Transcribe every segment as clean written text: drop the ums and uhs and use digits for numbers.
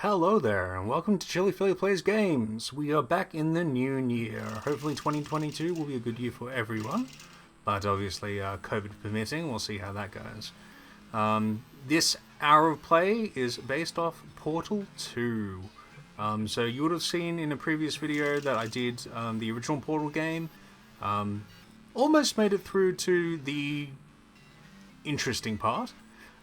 Hello there, and welcome to Chili Philly Plays Games. We are back in the new year. Hopefully 2022 will be a good year for everyone, but obviously COVID permitting, we'll see how that goes. This hour of play is based off Portal 2. So you would have seen in a previous video that I did the original Portal game. Almost made it through to the interesting part.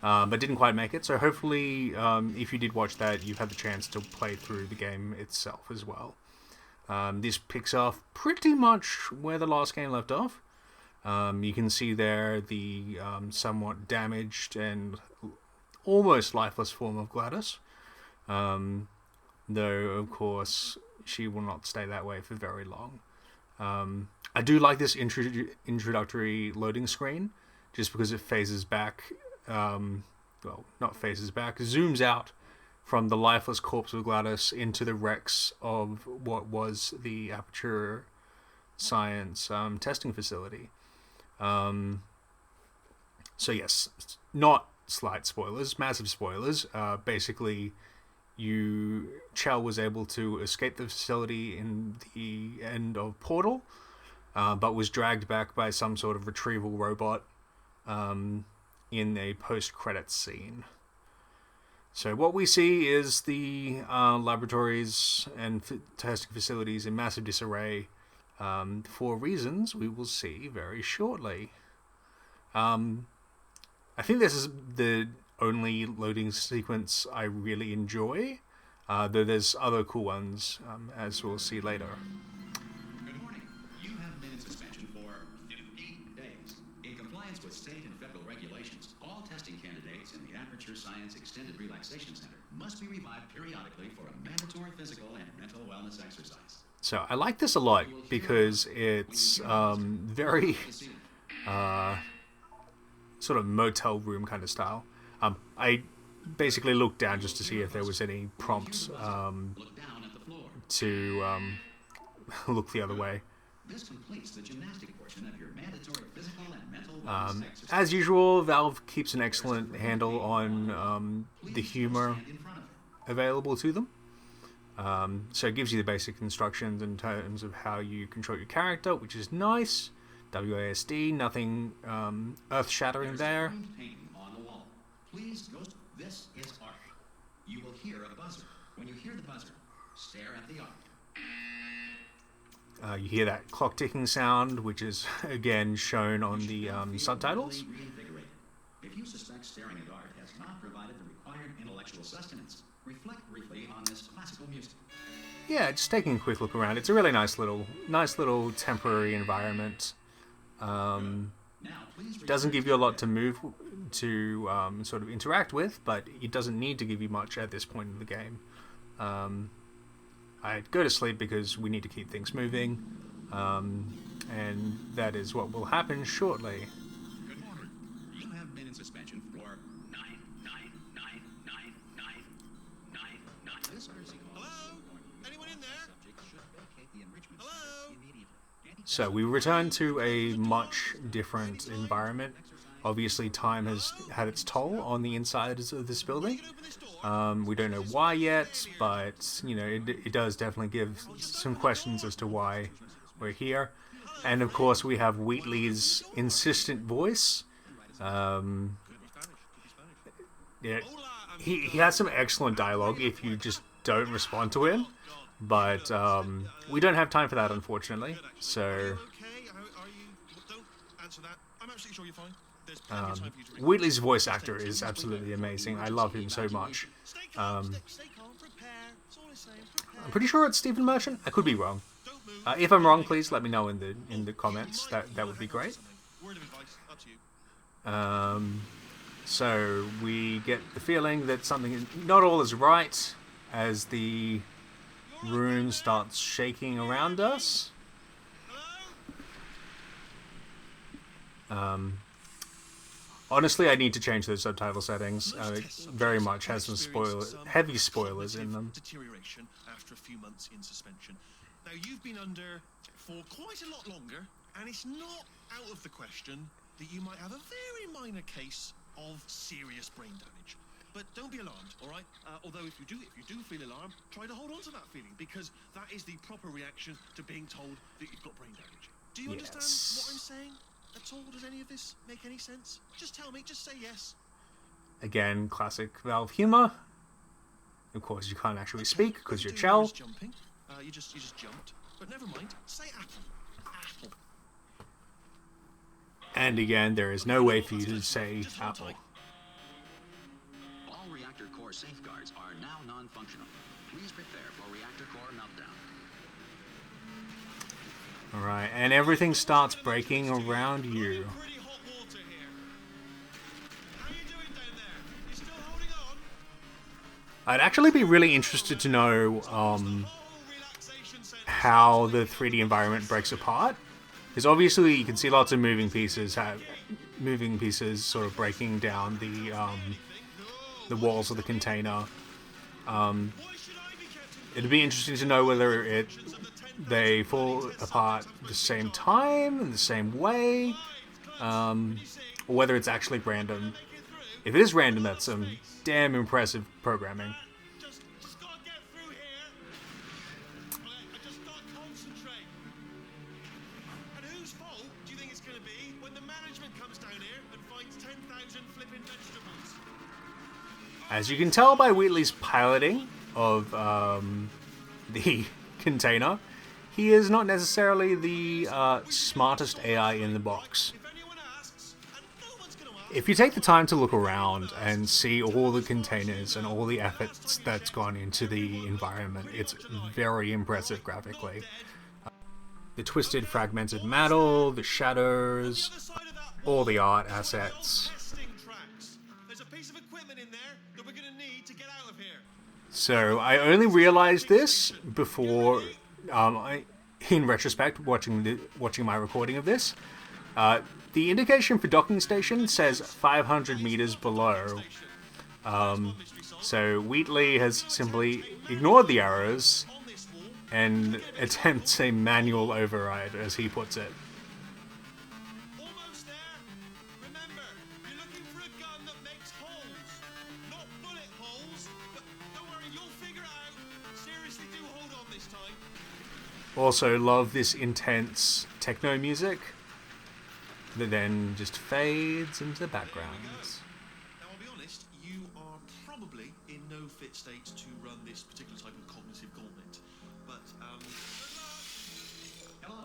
But didn't quite make it, so hopefully if you did watch that, you've had the chance to play through the game itself as well. This picks off pretty much where the last game left off. You can see there the somewhat damaged and almost lifeless form of Gladys. Though, of course, she will not stay that way for very long. I do like this introductory loading screen, just because it phases back... well, not phases back, zooms out from the lifeless corpse of Gladys into the wrecks of what was the Aperture Science testing facility. So yes, not slight spoilers, massive spoilers. Basically, Chell was able to escape the facility in the end of Portal, but was dragged back by some sort of retrieval robot in a post-credits scene. So what we see is the laboratories and testing facilities in massive disarray for reasons we will see very shortly. I think this is the only loading sequence I really enjoy, though there's other cool ones, as we'll see later. Good morning. You have been in suspension for 15 days. In compliance with state and federal regulations, all testing candidates in the Aperture Science Extended Relaxation Center must be revived periodically for a mandatory physical and mental wellness exercise. So I like this a lot because it's very sort of motel room kind of style. I basically looked down just to see if there was any prompt to look the other way. This completes the gymnastic portion of your mandatory physical and mental wellness exercise. As usual, Valve keeps an excellent handle on the humor available to them. So it gives you the basic instructions in terms of how you control your character, which is nice. WASD, nothing earth-shattering there. Painting on the wall. Please go. This is art. You will hear a buzzer. When you hear the buzzer, stare at the art. You hear that clock ticking sound, which is again shown on the subtitles. If you suspect staring at art has not provided the required intellectual sustenance, reflect briefly on this classical music. Yeah, just taking a quick look around. It's a really nice little temporary environment. Doesn't give you a lot to move to sort of interact with, but it doesn't need to give you much at this point in the game. I'd go to sleep because we need to keep things moving, and that is what will happen shortly. Good morning. You have been in suspension for 9999999. This nursing home. Hello? Anyone in there? Subject should vacate the enrichment Hello? center immediately. So we return to a much different environment. Obviously, time has had its toll on the insides of this building. We don't know why yet, but you know it does definitely give some questions as to why we're here. And of course, we have Wheatley's insistent voice. Yeah, he has some excellent dialogue if you just don't respond to him. But we don't have time for that, unfortunately. So Okay, how are you? Don't answer that. I'm absolutely sure you're fine. There's plenty of time for you to Wheatley's voice actor is absolutely amazing. I love him so much. Stay calm, stay calm, prepare. That's all I'm saying. Prepare. I'm pretty sure it's Stephen Merchant. I could be wrong. Don't move. If I'm wrong, please let me know in the comments. That would be great. Word of advice, up to you. So we get the feeling that something not all is right as the room starts shaking around us. Honestly, I need to change those subtitle settings. It very much has some heavy spoilers in them. Deterioration after a few months in suspension. Now you've been under for quite a lot longer, and it's not out of the question that you might have a very minor case of serious brain damage. But don't be alarmed, all right? Although if you do feel alarmed, try to hold on to that feeling, because that is the proper reaction to being told that you've got brain damage. Do you understand what I'm saying at all? Does any of this make any sense? Just tell me, just say yes. Again, classic Valve humor. Of course, you can't actually speak because you're Chell. Jumping. You just jumped. But never mind. Say apple. Apple. And again, there is no way for you to say Just hold apple. tight. All reactor core safeguards are now non-functional. Please prepare for reactor core meltdown. Alright, and everything starts breaking around you. Pretty hot water here. How you doing down there? You still holding on? I'd actually be really interested to know Whole relaxation center. how the 3D environment breaks apart. Because obviously you can see lots of moving pieces sort of breaking down the walls of the container. Why should I be kept in It'd be interesting to know whether they fall apart at the same time, in the same way, or whether it's actually random. If it is random, that's some damn impressive programming. Just gotta get through here. I just gotta concentrate. And whose fault do you think it's gonna be when the management comes down here and finds 10,000 flipping vegetables? As you can tell by Wheatley's piloting of the container, he is not necessarily the smartest AI in the box. If anyone asks, and no one's gonna ask, If you take the time to look around and see all the containers and all the efforts that's gone into the environment, it's very impressive graphically. The twisted, fragmented metal, the shadows, the side of that all the art assets. testing tracks. There's a piece of equipment in there that we're gonna need to get out of here. So I only realized this before, in retrospect, watching my recording of this. The indication for docking station says 500 meters below. So Wheatley has simply ignored the arrows On this wall, and attempts a manual override, as he puts it. almost there. Remember, you're looking for a gun that makes holes, not bullet holes. But don't worry, you'll figure it out. Seriously, do hold on this time. Also love this intense techno music that then just fades into the background. Now, I'll be honest, you are probably in no fit state to run this particular type of cognitive gauntlet. But, Hello,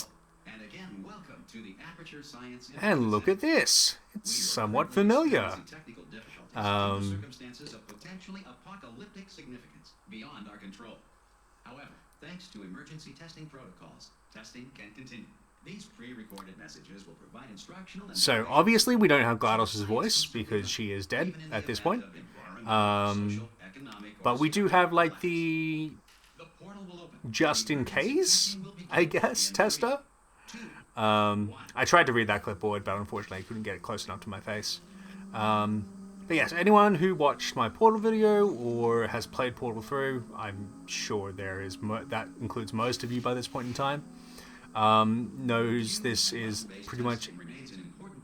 and again, welcome to the Aperture Science. And look at this. It's somewhat familiar. Technical difficulties due to circumstances of potentially apocalyptic significance beyond our control. However, thanks to emergency testing protocols, testing can continue. These pre-recorded messages will provide instructional and So obviously we don't have GLaDOS' voice because she is dead even in the at this event point. of environmental, social, economic, or But we do have like the the portal will open. just in case, I guess, tester. I tried to read that clipboard, but unfortunately I couldn't get it close enough to my face. But yes, anyone who watched my Portal video or has played Portal through, I'm sure there is that includes most of you by this point in time, knows this is pretty much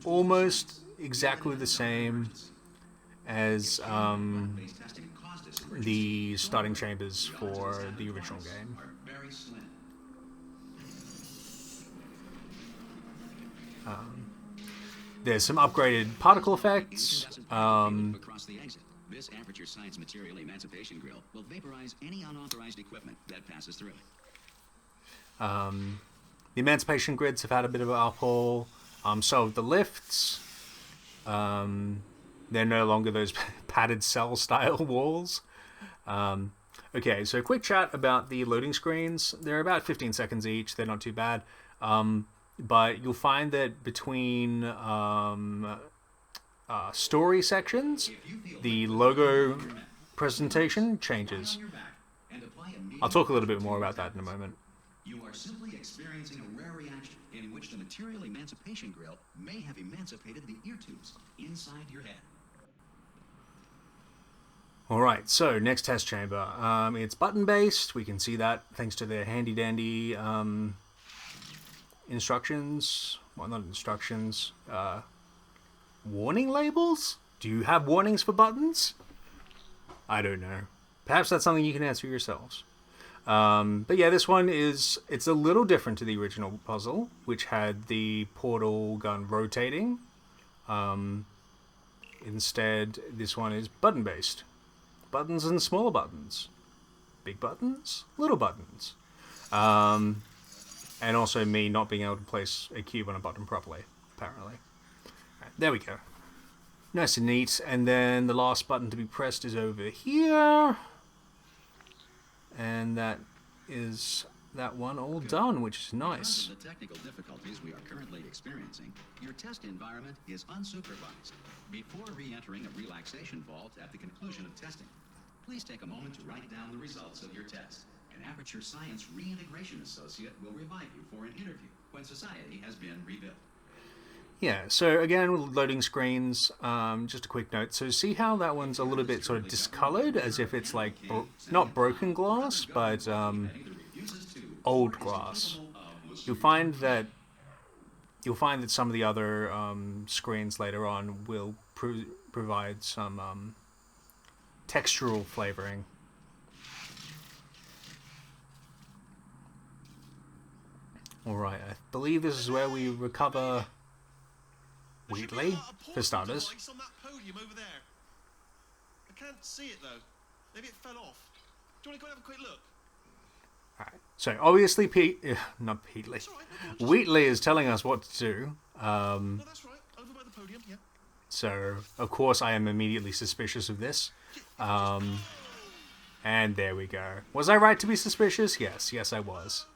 almost exactly the same as Testing caused this emergency. the starting chambers for the original game. Are very slim. There's some upgraded particle effects. Across the exit. This Aperture Science Material Emancipation Grill will vaporize any unauthorized equipment that passes through it. The emancipation grids have had a bit of an uphaul. So have the lifts. They're no longer those padded cell style walls. Okay, so quick chat about the loading screens. They're about 15 seconds each. They're not too bad. But you'll find that between story sections, the logo presentation changes. On your back and apply immediate. I'll talk a little bit more about that in a moment. You are simply experiencing a rare reaction in which the Material Emancipation Grill may have emancipated the ear tubes inside your head. Alright, so next test chamber. It's button based. We can see that thanks to the handy dandy instructions. Well, not instructions. Warning labels? Do you have warnings for buttons? I don't know. Perhaps that's something you can answer yourselves. But yeah, this one it's a little different to the original puzzle, which had the portal gun rotating. Instead, this one is button-based. Buttons and smaller buttons. Big buttons, little buttons. And also me not being able to place a cube on a button properly, apparently. Right, there we go. Nice and neat. And then the last button to be pressed is over here. And that is that one all done, which is nice. Because of the technical difficulties we are currently experiencing, your test environment is unsupervised. Before re-entering a relaxation vault at the conclusion of testing, please take a moment to write down the results of your test. An Aperture Science Reintegration Associate will revive you for an interview when society has been rebuilt. Yeah, so again, with loading screens, just a quick note. So see how that one's a little bit sort of discolored, as if it's like, not broken glass, but old glass. You'll find that some of the other screens later on will provide some textural flavoring. Alright, I believe this is where we recover Wheatley, for starters. On that podium over there. I can't see it though. Maybe it fell off. Do you want to go and have a quick look? Alright, so obviously not Wheatley. That's all right, no problem. Wheatley is telling us what to do. No, that's right. Over by the podium, yeah. So, of course, I am immediately suspicious of this. And there we go. Was I right to be suspicious? Yes, I was.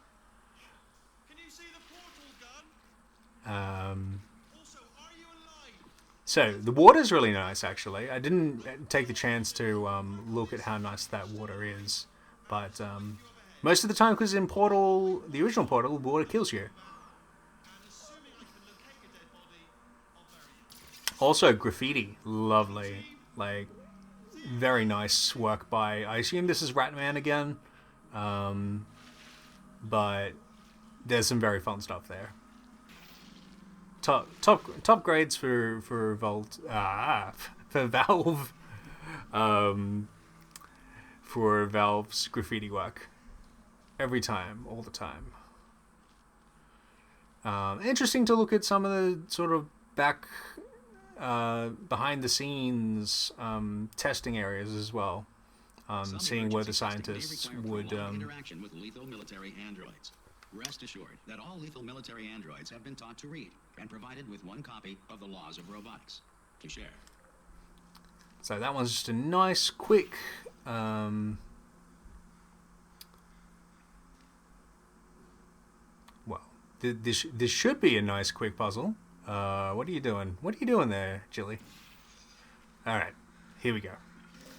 Can you see the portal gun? Also, are you alive? So, the water's really nice, actually. I didn't take the chance to look at how nice that water is. But most of the time, because in Portal, the original Portal, water kills you. And assuming we can locate a dead body, I'll bury you. Also, graffiti. Lovely. Like, very nice work by, I assume this is Ratman again. But there's some very fun stuff there. Top grades for Valve. For Valve's graffiti work. Every time, all the time. Interesting to look at some of the sort of behind the scenes testing areas as well. Seeing where the scientists would interaction with lethal military androids. Rest assured that all lethal military androids have been taught to read and provided with one copy of the Laws of Robotics to share. So that one's just a nice, quick. Well, this should be a nice, quick puzzle. What are you doing? What are you doing there, Jilly? All right, here we go.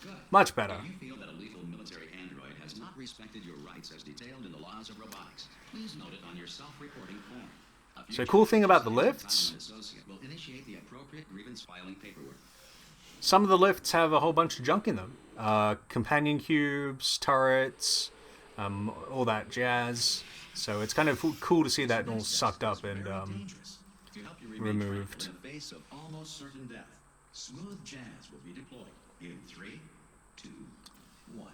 Good. Much better. If you feel that a lethal military android has not respected your rights as detailed in the Laws of Robotics, please note it on your self-reporting form. So, cool thing about the lifts. Associate will initiate the appropriate grievance filing paperwork. Some of the lifts have a whole bunch of junk in them. Companion cubes, turrets, all that jazz. So it's kind of cool to see that all sucked up and Dangerous. To help you remain removed. trapped in the face of almost certain death, smooth jazz will be deployed in 3, 2, 1.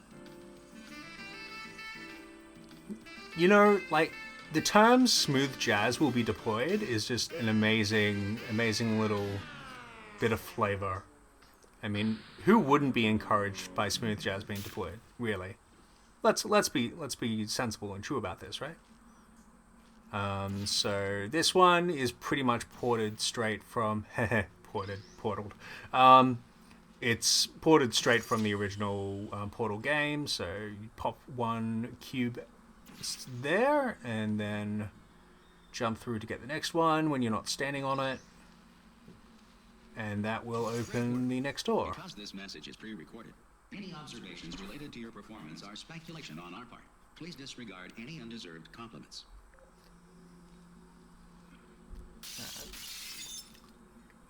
You know, like, the term smooth jazz will be deployed is just an amazing little bit of flavor. I mean, who wouldn't be encouraged by smooth jazz being deployed? Really? Let's be sensible and true about this, right? So this one is pretty much ported straight from portaled. It's ported straight from the original Portal game. So you pop one cube there, and then jump through to get the next one when you're not standing on it. And that will open the next door. Because this message is pre-recorded, any observations related to your performance are speculation on our part. Please disregard any undeserved compliments.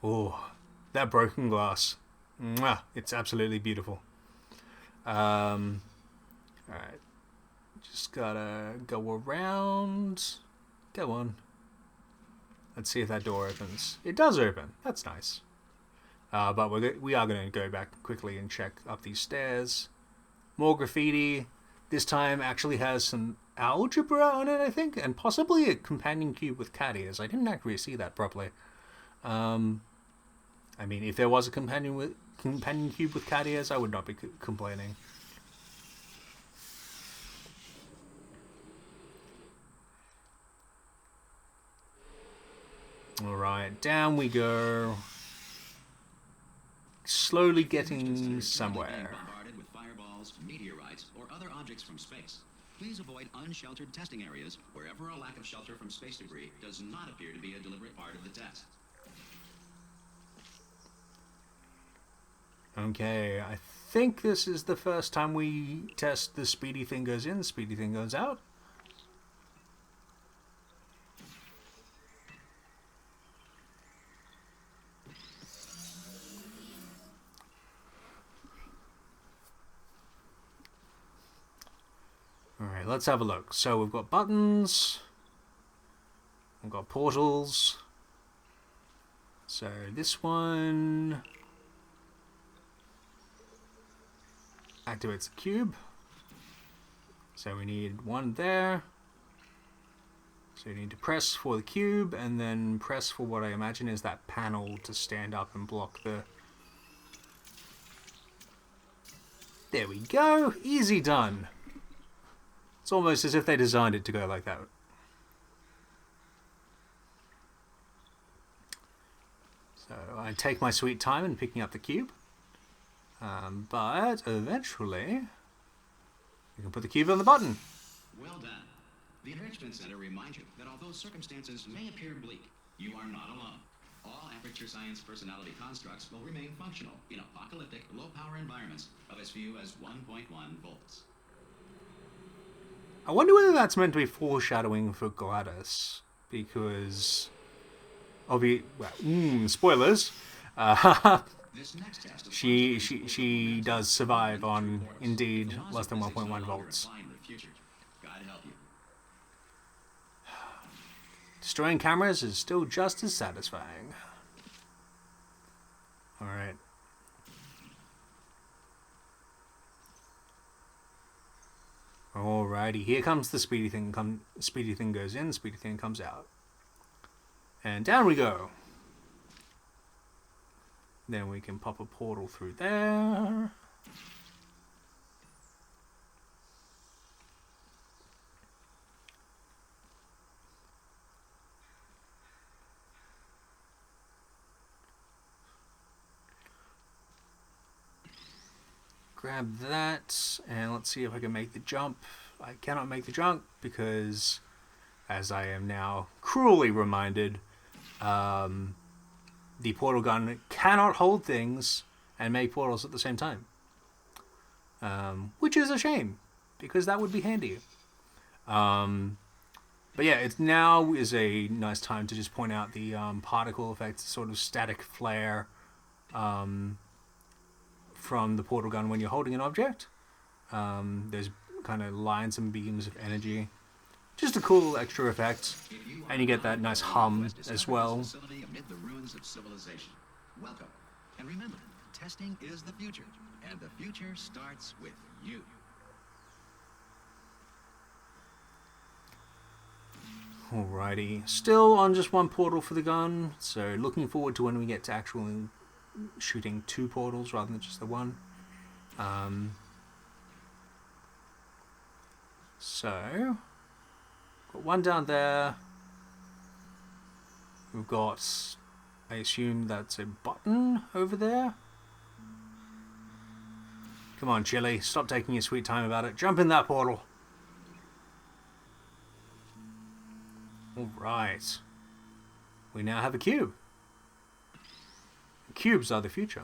Oh, that broken glass. Mwah, it's absolutely beautiful. Alright. Just gotta go around. Go on. Let's see if that door opens. It does open. That's nice. But we are going to go back quickly and check up these stairs. More graffiti. This time actually has some algebra on it, I think, and possibly a companion cube with cat ears. I didn't actually see that properly. I mean, if there was a companion cube with cat ears, I would not be complaining. Alright, down we go. Slowly getting somewhere. Bombarded with fireballs, meteorites, or other objects from space. Please avoid unsheltered testing areas wherever a lack of shelter from space debris does not appear to be a deliberate part of the test. Okay, I think this is the first time we test the speedy thing goes in, speedy thing goes out. Alright, let's have a look. So we've got buttons. We've got portals. So this one activates the cube. So we need one there. So you need to press for the cube and then press for what I imagine is that panel to stand up and block the... There we go! Easy done! It's almost as if they designed it to go like that. So I take my sweet time in picking up the cube. But eventually, we can put the cube on the button. Well done. The Enrichment Center reminds you that although circumstances may appear bleak, you are not alone. All Aperture Science personality constructs will remain functional in apocalyptic, low-power environments of as few as 1.1 volts. I wonder whether that's meant to be foreshadowing for Gladys, because... spoilers. This next test She does survive on, indeed, less than 1.1 volts. God help you. Destroying cameras is still just as satisfying. Alright. Alrighty, here comes the speedy thing. Speedy thing goes in, speedy thing comes out. And down we go. Then we can pop a portal through there. Grab that, and let's see if I can make the jump. I cannot make the jump because, as I am now cruelly reminded, the portal gun cannot hold things and make portals at the same time. Which is a shame, because that would be handy. But yeah, it now is a nice time to just point out the particle effect, sort of static flare from the portal gun when you're holding an object. There's kind of lines and beams of energy. Just a cool extra effect. And you get that nice hum as well. Amid the ruins of civilization. Welcome. And remember, testing is the future, and the future starts with you. Alrighty, still on just one portal for the gun, so looking forward to when we get to actually shooting two portals rather than just the one. So, got one down there. We've got, I assume that's a button over there. Come on, Chili, stop taking your sweet time about it. Jump in that portal. Alright. We now have a cube. Cubes are the future.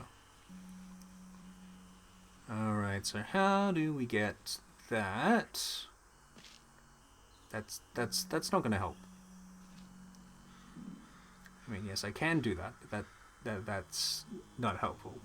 Alright, so how do we get that? That's not going to help. I mean, yes, I can do that, but that's not helpful.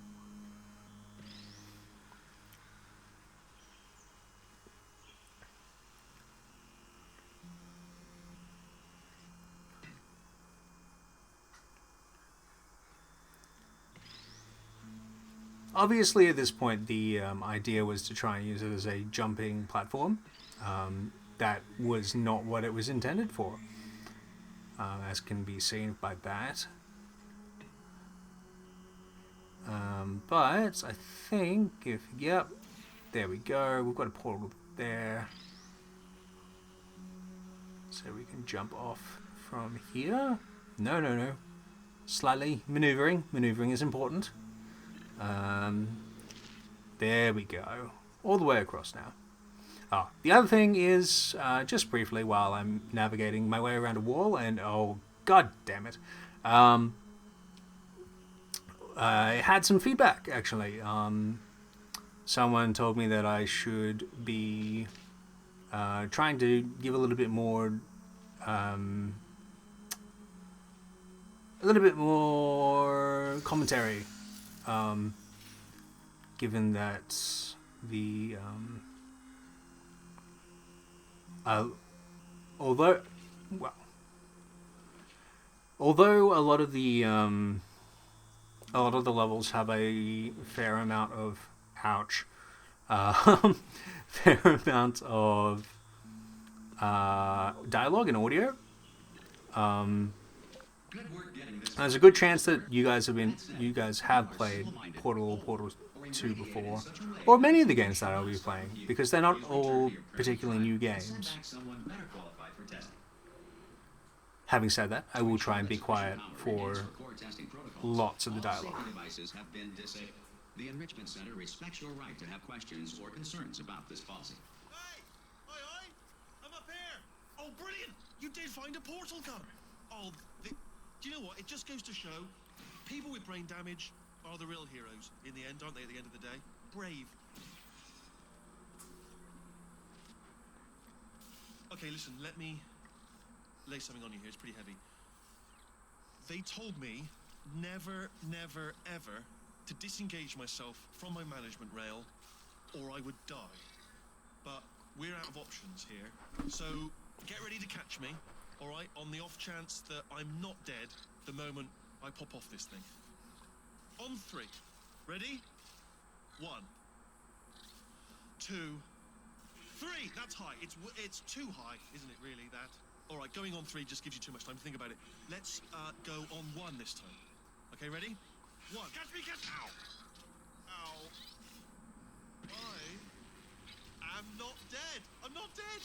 Obviously, at this point, the idea was to try and use it as a jumping platform. That was not what it was intended for, as can be seen by that. But I think yep, there we go. We've got a portal there, so we can jump off from here. No. Slightly maneuvering. Maneuvering is important. There we go. All the way across now. The other thing is, just briefly while I'm navigating my way around a wall, and oh god damn it, I had some feedback actually. Someone told me that I should be trying to give a little bit more commentary, given that the although a lot of the levels have a fair amount of fair amount of dialogue and audio. There's a good chance that you guys have played Portal 2 before, or many of the games that I'll be playing, because they're not all particularly new games. Having said that, I will try and be quiet for lots of the dialogue. The Enrichment Center respects your right to have questions or concerns about this policy. Hey! Aye, I'm up here! Oh, brilliant! You did find a portal gun! Oh, do you know what? It just goes to show, people with brain damage are the real heroes in the end, aren't they, at the end of the day? Brave. Okay, listen, let me lay something on you here. It's pretty heavy. They told me never, ever to disengage myself from my management rail, or I would die. But we're out of options here, so get ready to catch me, all right, on the off chance that I'm not dead the moment I pop off this thing. On 3. Ready? 1, 2, 3. That's high. It's too high, isn't it, really, that? All right, going on 3 just gives you too much time to think about it. Let's go on 1 this time. Okay, ready? 1. Catch me, catch. Ow. Ow. I am not dead. I'm not dead.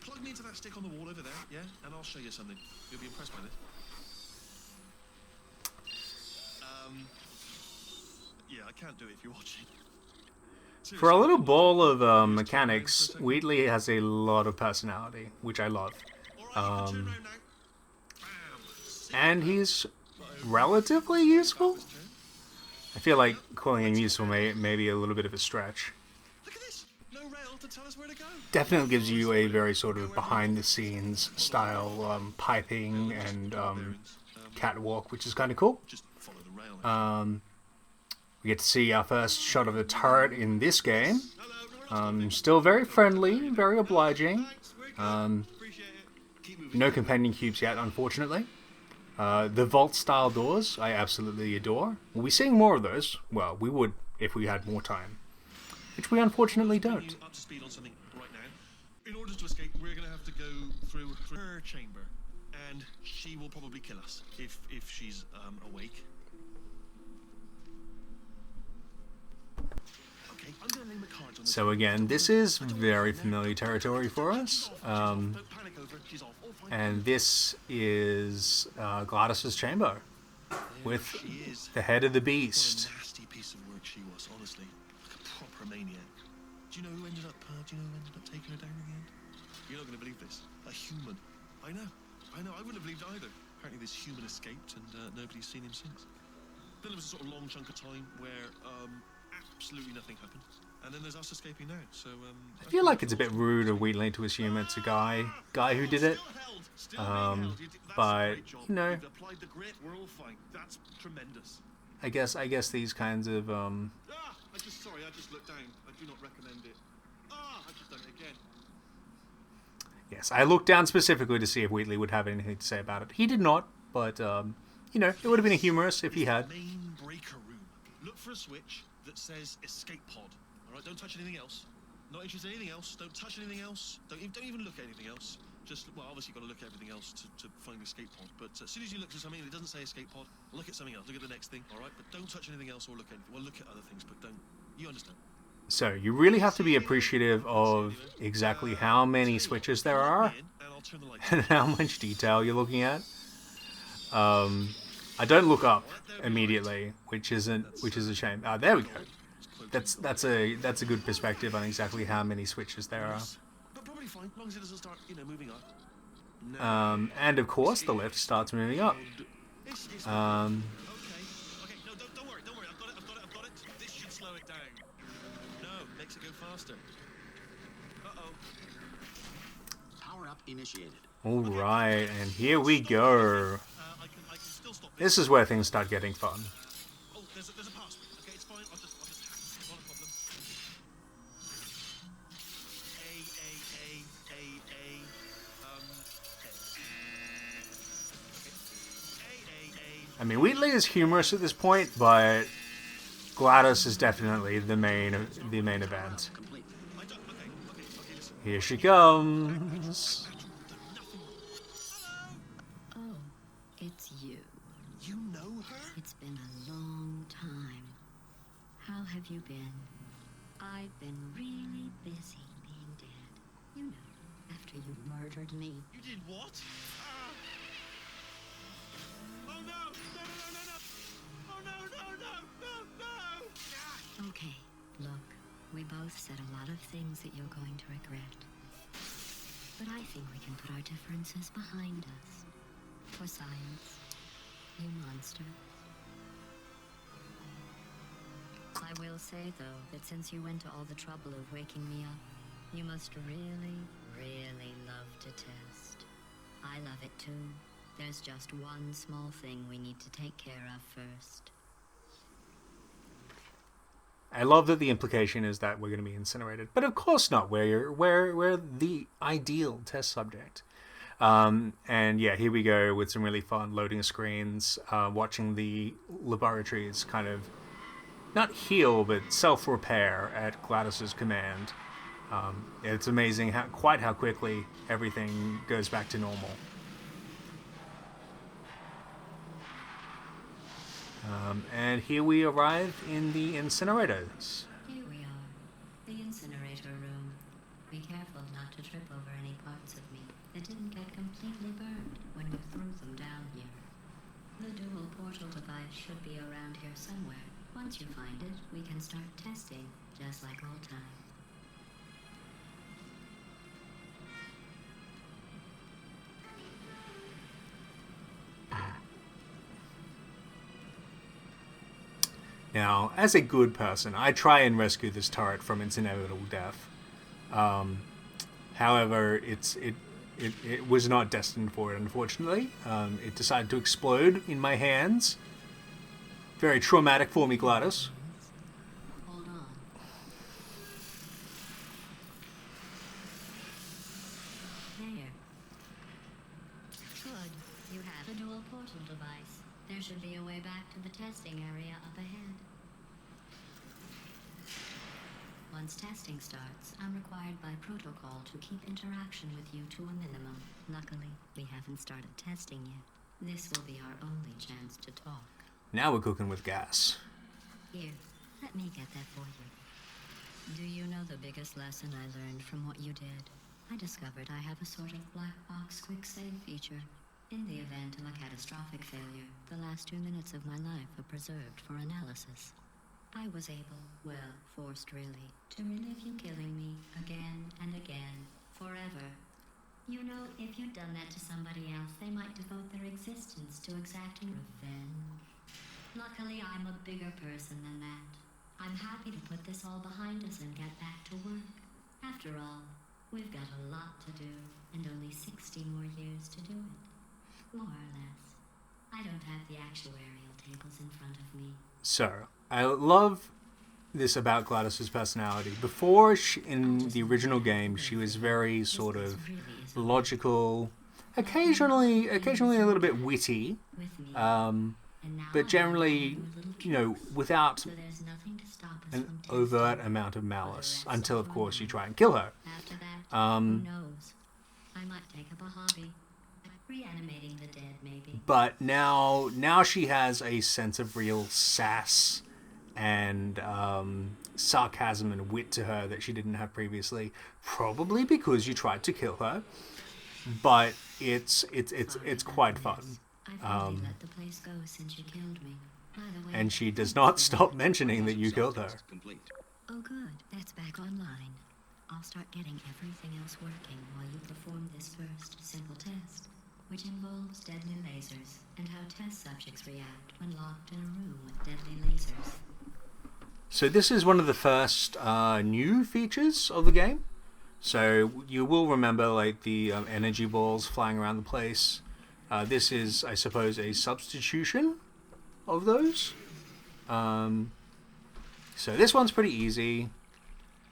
Plug me into that stick on the wall over there, yeah? And I'll show you something. You'll be impressed by this. Yeah, I can't do it if you're watching. Seriously. For a little ball of mechanics, Wheatley has a lot of personality, which I love. And he's relatively useful. I feel like calling him useful may be a little bit of a stretch. Look at this. No rail to tell us where to go. Definitely gives you a very sort of behind-the-scenes style piping and catwalk, which is kind of cool. Just follow the rail. We get to see our first shot of the turret in this game. Still very friendly, very obliging. No companion cubes yet, unfortunately. The vault-style doors, I absolutely adore. We'll be seeing more of those. Well, we would if we had more time, which we unfortunately don't. Up to speed on something right now. In order to escape, we're going to have to go through her chamber, and she will probably kill us if she's awake. Okay, I'm going to lay my cards on the So again, this is very familiar territory for us. Don't panic over it. She's off. Oh, fine. And this is Gladys's chamber with She is. the head of the What beast. a nasty piece of work she was, honestly. Like a proper maniac. Do you know who ended up taking her down in the end? You're not going to believe this. A human. I know. I wouldn't have believed either. Apparently this human escaped and nobody's seen him since. Then there was a sort of long chunk of time where absolutely nothing happened. And then there's us escaping now, so I feel like it's a bit rude of Wheatley to assume it's a guy who did it. Still held. That's but, a great job. you know. You've applied the grit, we're all fine. That's tremendous. I guess these kinds of I just looked down. I do not recommend it. I've just done it again. yes, I looked down specifically to see if Wheatley would have anything to say about it. He did not, but it would have been humorous if he had. Main breaker room. Look look for a switch that says escape pod. All right, don't touch anything else. Not interested in anything else. Don't touch anything else. Don't even look at anything else. Just, well, obviously you've got to look at everything else to find the escape pod. But as soon as you look at something and it doesn't say escape pod, look at something else. Look at the next thing, all right? But don't touch anything else or look at anything. Well, look at other things, but don't. You understand? So you really have to be appreciative of exactly how many switches there are and how much detail you're looking at. I don't look up immediately, which is a shame. There we go. That's a good perspective on exactly how many switches there are. But probably fine, as long as it doesn't start, moving up. And of course the lift starts moving up. Okay, no, don't worry. I've got it. This should slow it down. No, makes it go faster. Uh-oh. Power up initiated. All right, and here we go. I can still stop This is where things start getting fun. Oh, there's a password. Okay, it's fine. I'll just hack it. Not a problem. I mean, Wheatley is humorous at this point, but GLaDOS is definitely the main event. Complete. Okay, listen. Here she comes. Oh, it's you. You know her? It's been a long time. How have you been? I've been really busy being dead. You know, after you murdered me. You did what? Oh no! Oh no! Okay, look, we both said a lot of things that you're going to regret. But I think we can put our differences behind us. For science, you monster. I will say, though, that since you went to all the trouble of waking me up, you must really, really love to test. I love it too. There's just one small thing we need to take care of first. I love that the implication is that we're going to be incinerated, but of course not. We're the ideal test subject. And yeah, here we go with some really fun loading screens, watching the laboratories kind of not heal but self-repair at GLaDOS's command. It's amazing how quickly everything goes back to normal. And here we arrive in the incinerators. Here we are, the incinerator room. Be careful not to trip over any parts of me that didn't get completely burned when you threw them down here. The dual portal device should be around here somewhere. Once you find it, we can start testing, just like old times. Now, as a good person, I try and rescue this turret from its inevitable death. However, it was not destined for it, unfortunately. It decided to explode in my hands. Very traumatic for me, GLaDOS. Hold on. There. Good. You have a dual portal device. There should be a way back to the testing area up ahead. Once testing starts, I'm required by protocol to keep interaction with you to a minimum. Luckily, we haven't started testing yet. This will be our only chance to talk. Now we're cooking with gas. Here, let me get that for you. Do you know the biggest lesson I learned from what you did? I discovered I have a sort of black box quick save feature. In the event of a catastrophic failure, the last 2 minutes of my life are preserved for analysis. I was able, well, forced really, to relive you killing me again and again, forever. You know, if you'd done that to somebody else, they might devote their existence to exacting revenge. Luckily, I'm a bigger person than that. I'm happy to put this all behind us and get back to work. After all, we've got a lot to do, and only 60 more years to do it. More or less. I don't have the actuarial tables in front of me. So, I love this about GLaDOS's personality. Before, in the original game, she was very sort of logical, occasionally a little bit witty, With me, And now I but have generally, my own little you know, without so there's nothing to stop us an from testing overt amount of for the malice, rest until of of our course you lives. try and kill her. After that, Um, who knows? I might take up a hobby. Reanimating the dead, maybe. But now she has a sense of real sass and sarcasm and wit to her that she didn't have previously. Probably because you tried to kill her, but it's quite fun. I've really let the place go since you killed me. By the way, And she does thanks not for stop that. mentioning that you killed her. Test complete. Oh, good. That's back online. I'll start getting everything else working while you perform this first simple test, which involves deadly lasers and how test subjects react when locked in a room with deadly lasers. So this is one of the first new features of the game. So you will remember like the energy balls flying around the place. This is, I suppose, a substitution of those. So this one's pretty easy.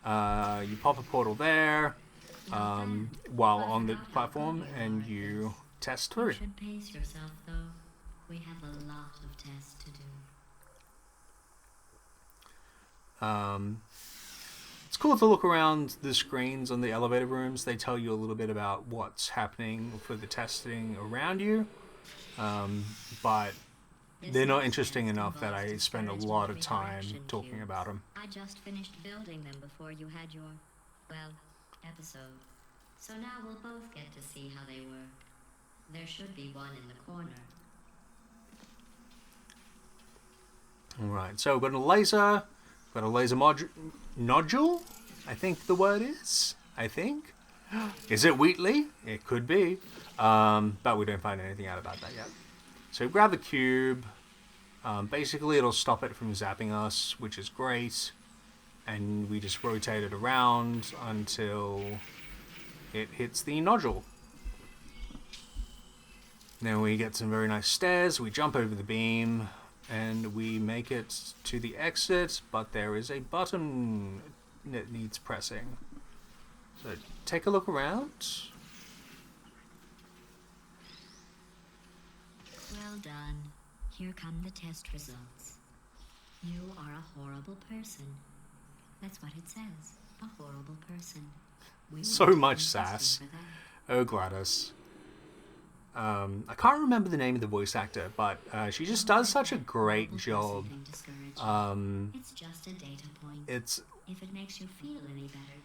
You pop a portal there while on the platform, and you test You through. should pace yourself, though. We have a lot of tests to do. It's cool to look around the screens on the elevator rooms. They tell you a little bit about what's happening for the testing around you, but they're not interesting enough that I spend a lot of time talking about them. I just finished building them before you had your, well, episode. So now we'll both get to see how they work. There should be one in the corner. Alright, so we've got a laser nodule, I think the word is. I think. Is it Wheatley? It could be. But we don't find anything out about that yet. So grab the cube. Basically, it'll stop it from zapping us, which is great. And we just rotate it around until it hits the nodule. Then we get some very nice stairs. We jump over the beam. And we make it to the exit, but there is a button that needs pressing. So take a look around. Well done. Here come the test results. You are a horrible person. That's what it says. A horrible person. We So won't much be sass. testing for that. Oh, Gladys. I can't remember the name of the voice actor, but she just does such a great Horrible job. person thing discouraging. It's just a data point. It's If it makes you feel any better,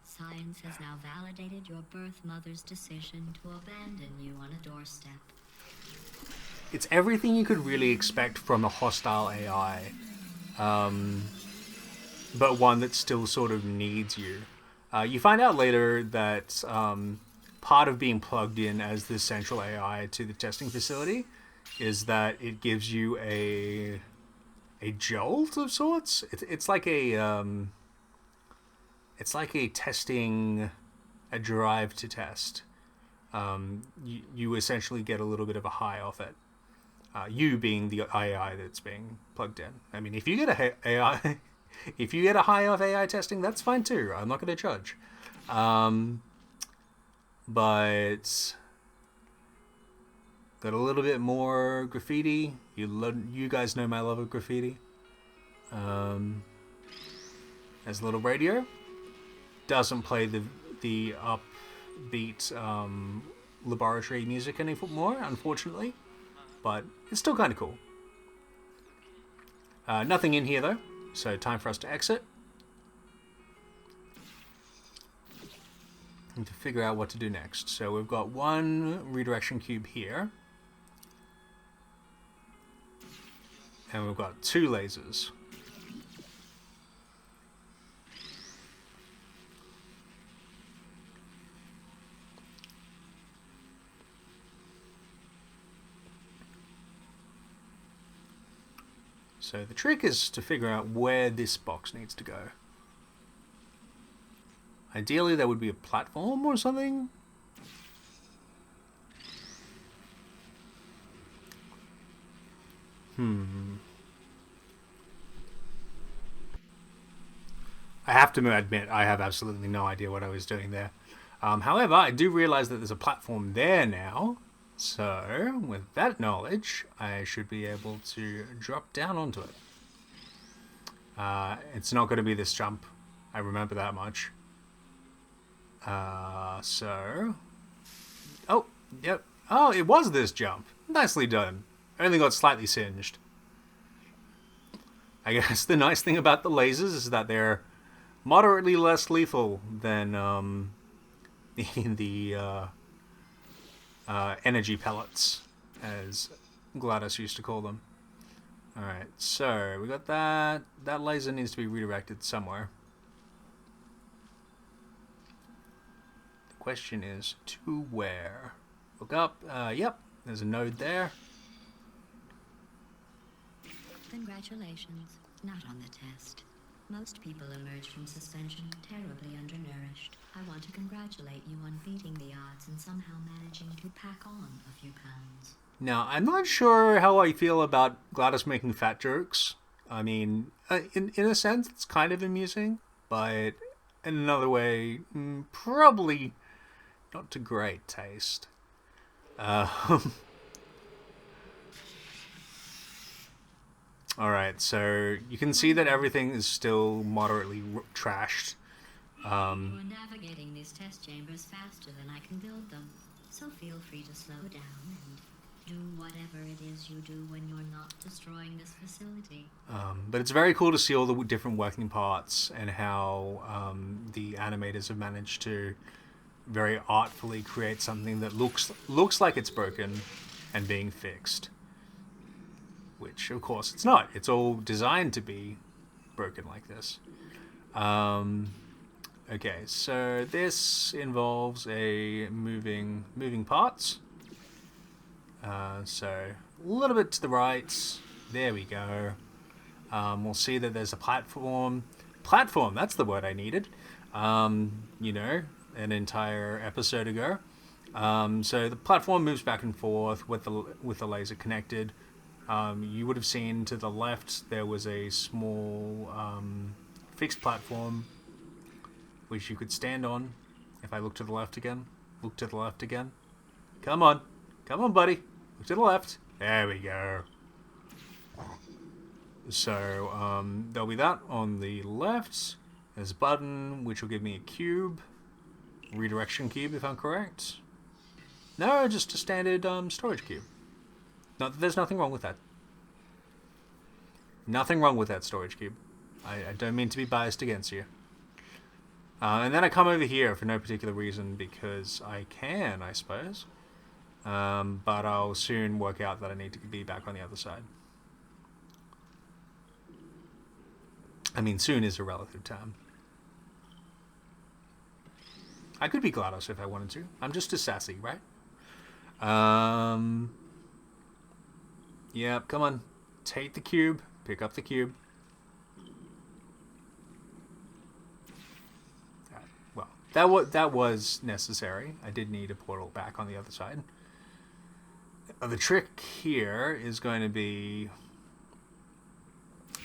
science has now validated your birth mother's decision to abandon you on a doorstep. it's everything you could really expect from a hostile AI, but one that still sort of needs you. You find out later that part of being plugged in as the central AI to the testing facility is that it gives you a jolt of sorts. It's like a testing, a drive to test. You essentially get a little bit of a high off it. You being the AI that's being plugged in. I mean, if you get a AI, if you get a high off AI testing, that's fine too. I'm not going to judge. But got a little bit more graffiti. You guys know my love of graffiti. There's a little radio. Doesn't play the upbeat laboratory music anymore, unfortunately. But it's still kind of cool. Nothing in here though, so time for us to exit. And to figure out what to do next. So we've got one redirection cube here. And we've got two lasers. So the trick is to figure out where this box needs to go. Ideally, there would be a platform or something. I have to admit, I have absolutely no idea what I was doing there. However, I do realize that there's a platform there now. So, with that knowledge, I should be able to drop down onto it. It's not going to be this jump. I remember that much. So... Oh, yep. Oh, it was this jump. Nicely done. Only got slightly singed. I guess the nice thing about the lasers is that they're moderately less lethal than the energy pellets, as GLaDOS used to call them. Alright, so we got that. That laser needs to be redirected somewhere. The question is, to where? Look up. Yep, there's a node there. Congratulations. Not on the test. Most people emerge from suspension terribly undernourished. I want to congratulate you on beating the odds and somehow managing to pack on a few pounds. Now, I'm not sure how I feel about GLaDOS making fat jokes. I mean, in a sense, it's kind of amusing, but in another way, probably not to great taste. Alright, so you can see that everything is still moderately trashed. You are navigating these test chambers faster than I can build them, so feel free to slow down and do whatever it is you do when you're not destroying this facility. But it's very cool to see all the different working parts and how the animators have managed to very artfully create something that looks like it's broken and being fixed. Which, of course, it's not. It's all designed to be broken like this. Okay, so this involves a moving parts. So a little bit to the right. There we go. We'll see that there's a platform. Platform, that's the word I needed. You know, an entire episode ago. So the platform moves back and forth with the laser connected. You would have seen to the left there was a small fixed platform which you could stand on. If I look to the left again, Come on, buddy, look to the left. There we go. So there'll be that on the left. There's a button which will give me a cube, redirection cube if I'm correct. No, just a standard storage cube. No, there's nothing wrong with that. Nothing wrong with that storage cube. I don't mean to be biased against you. And then I come over here for no particular reason because I can, I suppose. But I'll soon work out that I need to be back on the other side. I mean, soon is a relative term. I could be GLaDOS if I wanted to. I'm just as sassy, right? Yep, come on. Take the cube. Pick up the cube. Well, that was necessary. I did need a portal back on the other side. The trick here is going to be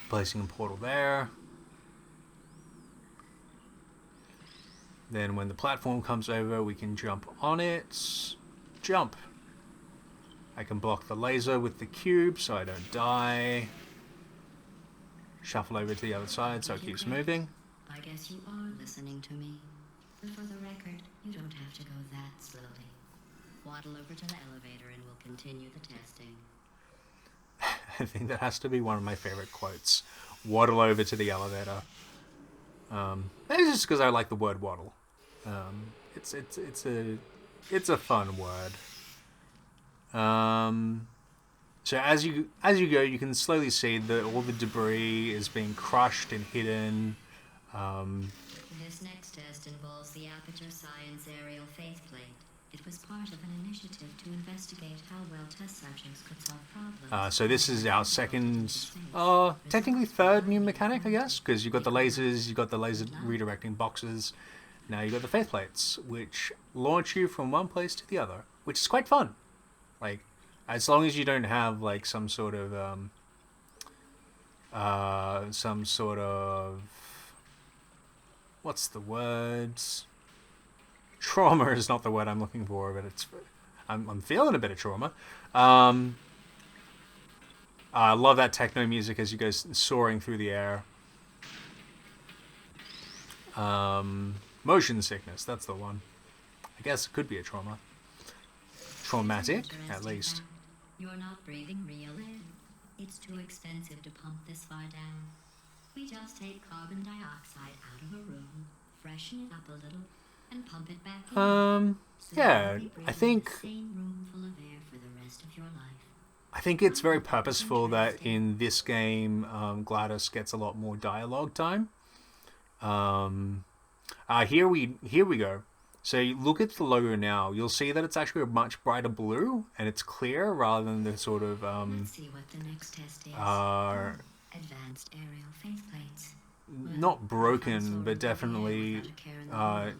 placing a portal there. Then when the platform comes over, we can jump on it. Jump. I can block the laser with the cube so I don't die. Shuffle over to the other side so it keeps moving. I guess you are listening to me. But for the record, you don't have to go that slowly. Waddle over to the elevator and we'll continue the testing. I think that has to be one of my favorite quotes. Waddle over to the elevator. Maybe just because I like the word waddle. It's a fun word. So as you go, you can slowly see that all the debris is being crushed and hidden. This next test involves the Aperture Science Aerial Faceplate. It was part of an initiative to investigate how well test subjects could solve problems. So this is our second, technically third new mechanic, I guess, because you've got the lasers, you've got the laser redirecting boxes. Now you've got the faith plates, which launch you from one place to the other, which is quite fun. Like, as long as you don't have like some sort of what's the word? Trauma is not the word I'm looking for, but it's I'm feeling a bit of trauma. I love that techno music as you go soaring through the air. Motion sickness, that's the one. I guess it could be a trauma. Traumatic, at least. You're not breathing real air. It's too expensive to pump this far down. We just take carbon dioxide out of a room, freshen it up a little, and pump it back in. So Yeah, you'll be I breathing think the same room full of air for the rest of your life. I think it's very purposeful that in this game, GLaDOS gets a lot more dialogue time. Here we go. So you look at the logo now. You'll see that it's actually a much brighter blue, and it's clear rather than the sort of Let's see what the next test is. Advanced aerial faceplates. Well, not broken, some sort but of definitely without a care in the world.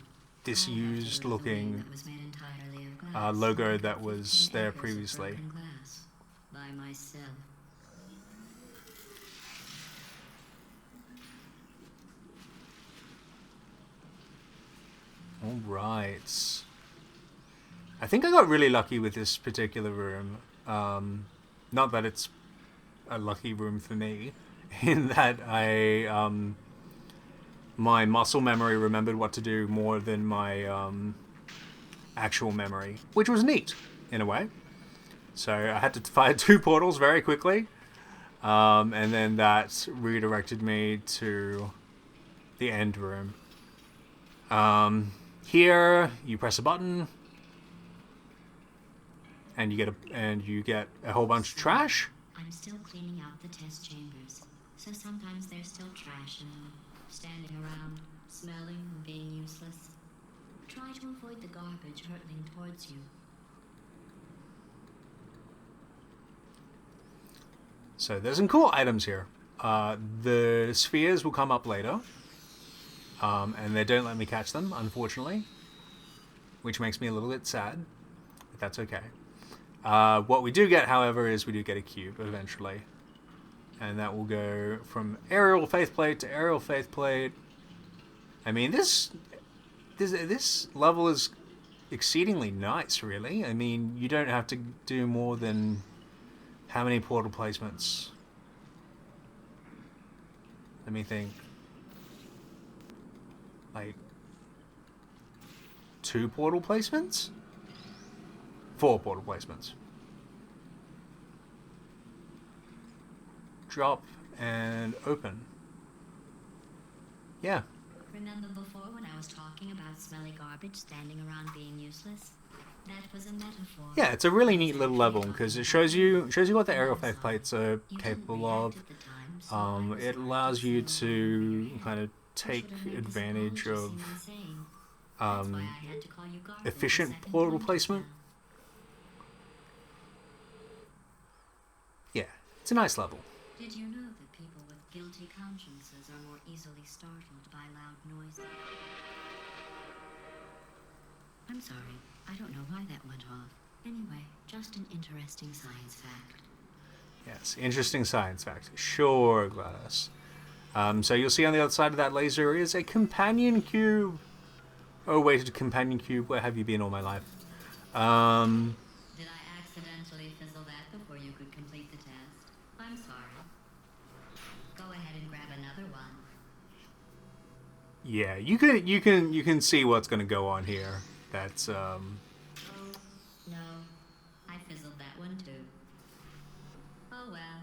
disused All I have to do is the looking wing that was made entirely of glass, logo and that was 15 there acres of previously. broken glass by myself. All right. I think I got really lucky with this particular room. Not that it's a lucky room for me, in that my muscle memory remembered what to do more than my actual memory, which was neat in a way. So I had to fire 2 portals very quickly, and then that redirected me to the end room. Here you press a button, and you get a whole bunch of trash. I'm still cleaning out the test chambers, so sometimes there's still trash in them, standing around, smelling and being useless. Try to avoid the garbage hurtling towards you. So there's some cool items here. The spheres will come up later, and they don't let me catch them, unfortunately, which makes me a little bit sad, but that's okay. What we do get, however, is we do get a cube eventually, and that will go from aerial faithplate to aerial faithplate. I mean, this level is exceedingly nice, really. I mean, you don't have to do more than how many portal placements? Let me think. Like 2 portal placements? 4 portal placements. Drop and open. Yeah. Remember before when I was talking about smelly garbage standing around being useless? That was a metaphor. Yeah, it's a really neat little level because it shows you what the aerial faithplates are capable of. It allows you to kind of take advantage of efficient portal placement. Yeah, it's a nice level. Did you know that people with guilty consciences are more easily startled by loud noises? I'm sorry, I don't know why that went off. Anyway, just an interesting science fact. Yes, interesting science fact. Sure, GLaDOS. So you'll see on the other side of that laser is a companion cube. Oh, wait, a companion cube. Where have you been all my life? Did I accidentally fizzle that before you could complete the test? I'm sorry. Go ahead and grab another one. Yeah, you can see what's going to go on here. That's Oh, no. I fizzled that one too. Oh well.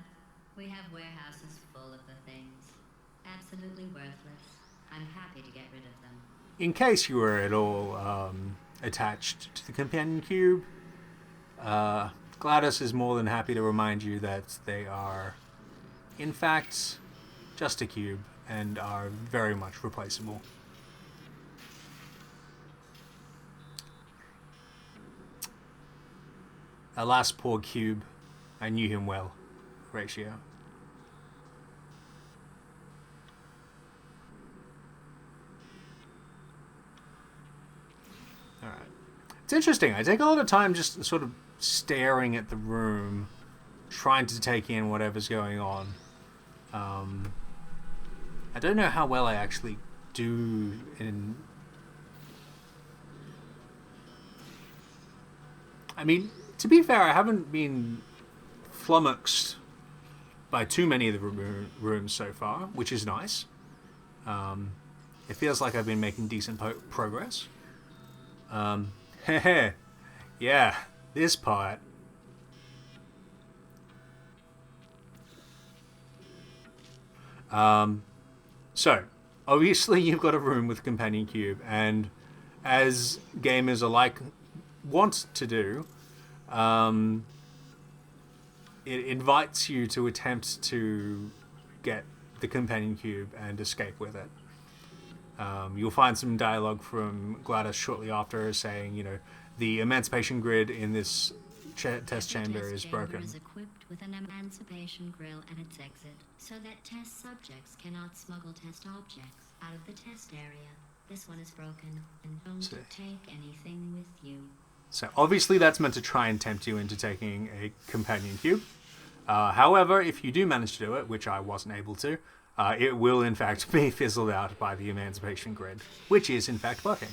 We have warehouses full of the things. Absolutely worthless. I'm happy to get rid of them. in case you were at all attached to the companion cube, GLaDOS is more than happy to remind you that they are, in fact, just a cube and are very much replaceable. Alas, poor cube. I knew him well. Ratio. Alright. It's interesting. I take a lot of time just sort of staring at the room, trying to take in whatever's going on. I don't know how well I actually do in... I mean, to be fair, I haven't been flummoxed by too many of the rooms so far, which is nice. It feels like I've been making decent progress. Yeah, this part. So, obviously you've got a room with companion cube, and as gamers alike want to do, it invites you to attempt to get the companion cube and escape with it. You'll find some dialogue from GLaDOS shortly after saying, you know, the emancipation grid in this test chamber is broken. Is equipped with an emancipation grill at its exit, so that test subjects cannot smuggle test objects out of the test area. This one is broken, and don't take anything with you. So obviously that's meant to try and tempt you into taking a companion cube. However, if you do manage to do it, which I wasn't able to, it will in fact be fizzled out by the emancipation grid, which is in fact working.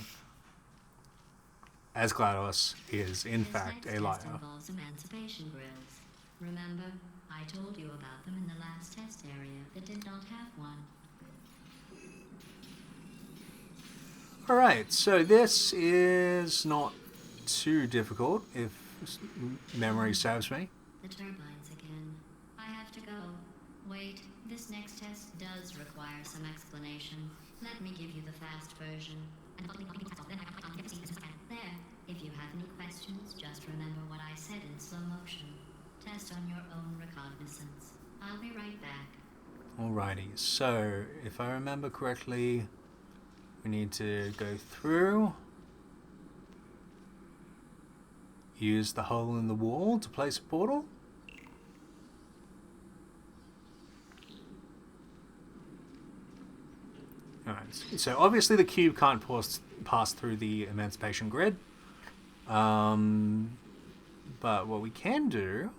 As GLaDOS is in fact a liar. This next test involves emancipation grills. Remember, I told you about them in the last test area that did not have one. Alright, so this is not too difficult, if memory serves me. The turbines again. I have to go. Wait, this next test does require some explanation. Let me give you the fast version. There. If you have any questions, just remember what I said in slow motion. Test on your own recognizance. I'll be right back. Alrighty, so if I remember correctly, we need to go through, use the hole in the wall to place a portal. Alright, so obviously the cube can't pass through the emancipation grid. But what we can do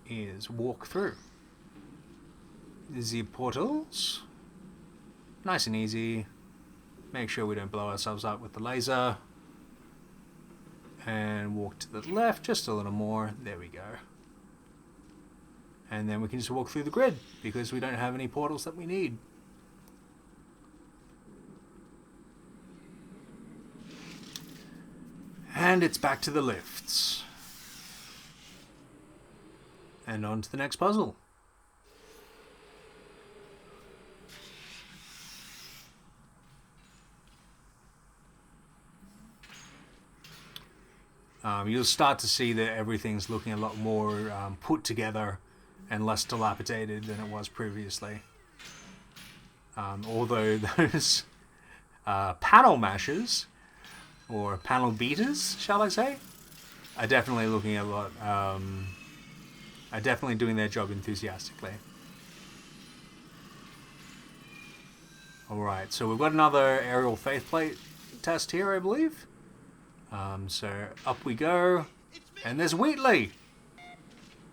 is walk through the portals. Nice and easy. Make sure we don't blow ourselves up with the laser. And walk to the left just a little more. There we go. And then we can just walk through the grid because we don't have any portals that we need. And it's back to the lifts. And on to the next puzzle. You'll start to see that everything's looking a lot more put together and less dilapidated than it was previously. Although those panel mashers, or panel beaters, shall I say, are definitely looking a lot, are definitely doing their job enthusiastically. Alright, so we've got another aerial faith plate test here, I believe. So up we go, and there's Wheatley!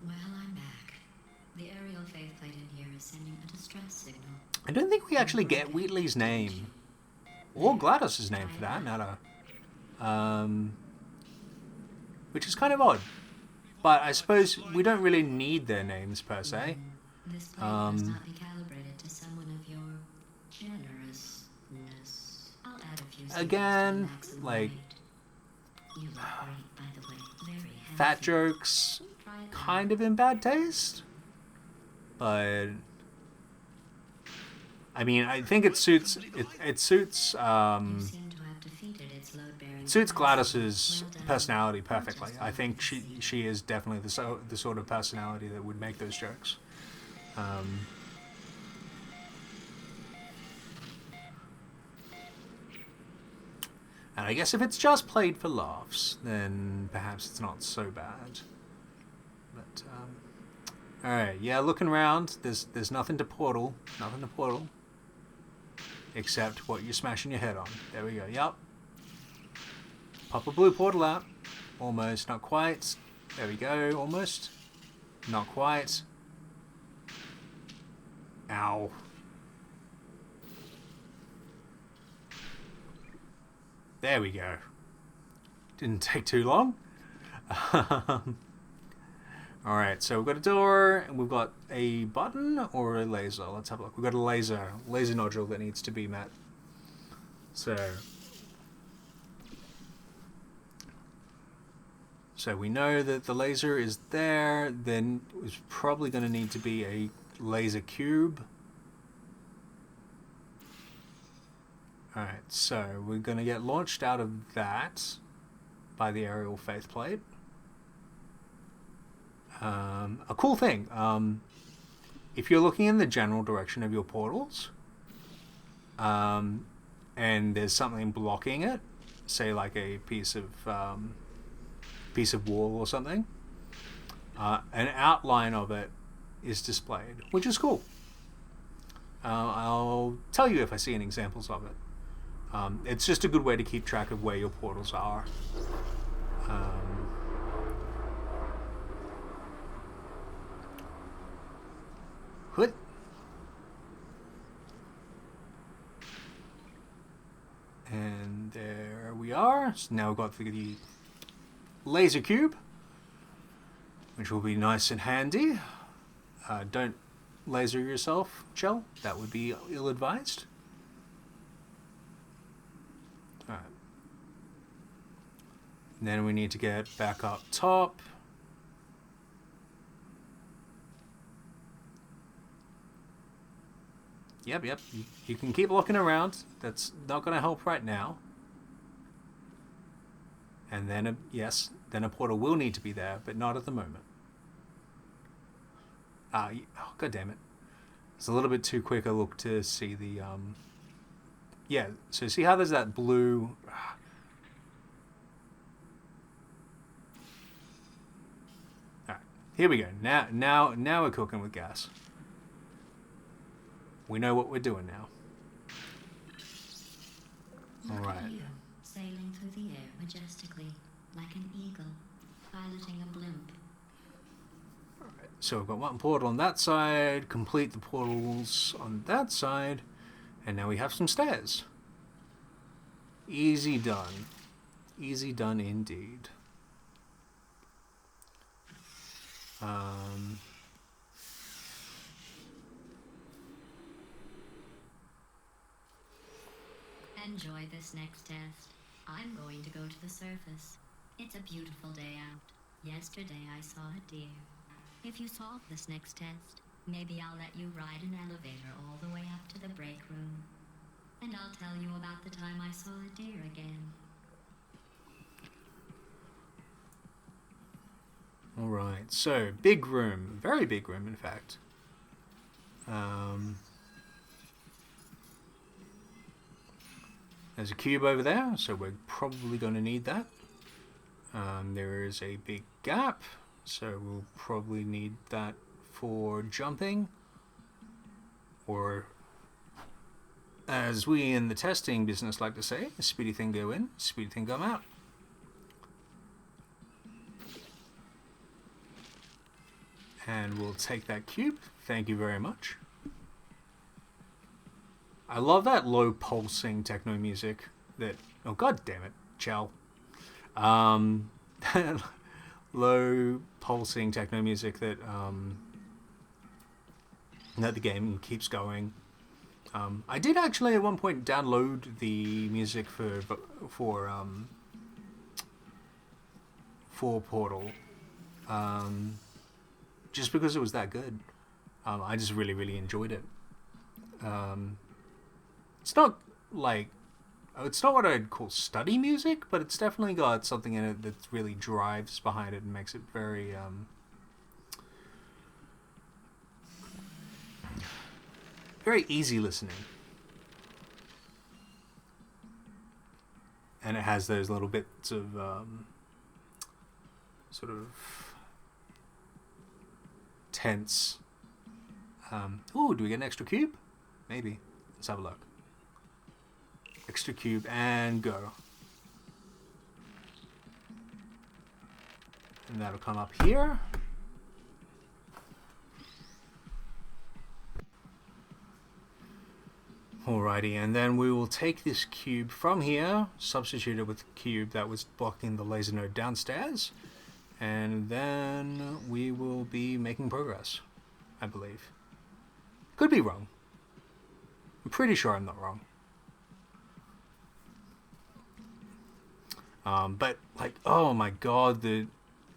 Well, I'm back. The aerial faith plate in here is sending a distress signal. I don't think we actually get Wheatley's name, or GLaDOS' name for that matter. Which is kind of odd. But I suppose we don't really need their names per se. This plate must not be calibrated to someone of your generousness. I'll add a few seconds Again, to maximum like, weight. You look great, by the way. Very fat healthy. jokes, Try it kind of in bad taste. But I mean, I think it suits it suits You seem to have defeated its load-bearing suits capacity. GLaDOS's Well done. personality Not perfectly. just I all think this. she is definitely the sort of personality that would make those jokes. And I guess if it's just played for laughs, then perhaps it's not so bad. But all right, yeah, looking around, there's nothing to portal, except what you're smashing your head on. There we go. Yep. Pop a blue portal out. Almost, not quite. There we go. Almost. Not quite. Ow. There we go. Didn't take too long. Alright, so we've got a door, and we've got a button or a laser. Let's have a look. We've got a laser nodule that needs to be met. So we know that the laser is there, then it's probably going to need to be a laser cube. Alright, so we're going to get launched out of that by the aerial faith plate. A cool thing, if you're looking in the general direction of your portals, and there's something blocking it, say like a piece of wall or something, an outline of it is displayed, which is cool. I'll tell you if I see any examples of it. It's just a good way to keep track of where your portals are. Hood. And there we are. So now we've got the laser cube, which will be nice and handy. Don't laser yourself, Chell. That would be ill-advised. Alright. Then we need to get back up top. Yep. You can keep looking around. That's not going to help right now. And then, then a portal will need to be there, but not at the moment. Oh, God damn it. It's a little bit too quick a look to see the... Yeah, so see how there's that blue... Alright, here we go. Now we're cooking with gas. We know what we're doing now. Look All right. at you, sailing through the air majestically, like an eagle, piloting a blimp. Alright, so we've got one portal on that side, complete the portals on that side, and now we have some stairs. Easy done. Easy done indeed. Enjoy this next test. I'm going to go to the surface. It's a beautiful day out. Yesterday I saw a deer. If you solve this next test, maybe I'll let you ride an elevator all the way up to the break room. And I'll tell you about the time I saw a deer again. Alright, so big room. Very big room, in fact. There's a cube over there, so we're probably going to need that. There is a big gap, so we'll probably need that for jumping. Or, as we in the testing business like to say, a speedy thing go in, speedy thing come out. And we'll take that cube. Thank you very much. I love that low pulsing techno music that... Oh, god damn it, Chell. Low pulsing techno music that that the game keeps going. I did actually at one point download the music for Portal, just because it was that good. I just really enjoyed it. It's not like, it's not what I'd call study music, but it's definitely got something in it that really drives behind it and makes it very, very easy listening. And it has those little bits of, sort of tense. Ooh, do we get an extra cube? Maybe. Let's have a look. Extra cube and go. And that'll come up here. Alrighty, and then we will take this cube from here, substitute it with the cube that was blocking the laser node downstairs, and then we will be making progress, I believe. Could be wrong. I'm pretty sure I'm not wrong. But, like, oh my god, the